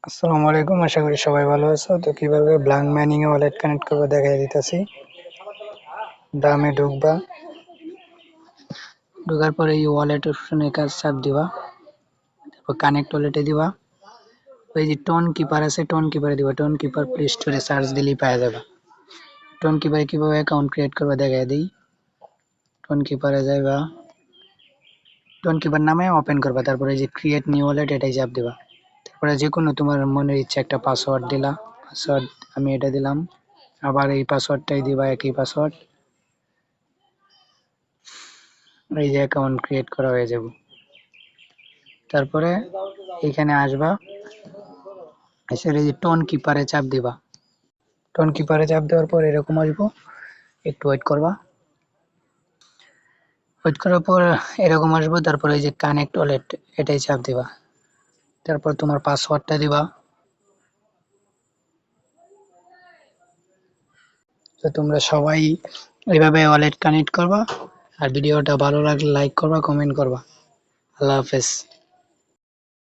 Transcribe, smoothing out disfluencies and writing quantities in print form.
আসসালামু আলাইকুম, আশা করি সবাই ভালো আছো। তো কিভাবে ব্ল্যাঙ্ক মাইনিং এ ওয়ালেট কানেক্ট করবো দেখাই দিতেছি। দামে ঢুকবা, ঢোকার পরে এই ওয়ালেট অপশনে কাজ চাপ দিবা, তারপর কানেক্ট ওয়ালেটে দিবা। ওই যে টোন কিপার আছে, টোন কিপারে দিবা। টোন কিপার প্লে স্টোরে সার্চ দিলেই পাওয়া যাবে। টোন কিপারে কিভাবে অ্যাকাউন্ট ক্রিয়েট করবা দেখাই দিই। টোন কিপারে যাইবা, টোন কিপার নামে ওপেন করবা, তারপরে এই যে ক্রিয়েট নিউ ওয়ালেট এটাই চাপ দিবা। তারপরে যে কোনো তোমার মনের ইচ্ছা একটা পাসওয়ার্ড দিলা। পাসওয়ার্ড আমি এটা দিলাম, আবার এই পাসওয়ার্ডটাই দিবা, একই পাসওয়ার্ড। এই যে অ্যাকাউন্ট ক্রিয়েট করা হয়ে যাব। তারপরে এখানে আসবা, এসে এই যে টোন কিপারে চাপ দিবা। টোন কিপারে চাপ দেওয়ার পর এরকম আসবো, একটু ওয়েট করবা। ওয়েট করার পর এরকম আসবো, তারপরে এই যে কানেক্ট ওয়ালেট এটাই চাপ দিবা। তারপর তোমার পাসওয়ার্ডটা দিবা। তো তোমরা সবাই এইভাবে ওয়ালেট কানেক্ট করবা। আর ভিডিওটা ভালো লাগলে লাইক করবা, কমেন্ট করবা। আল্লাহ হাফেজ।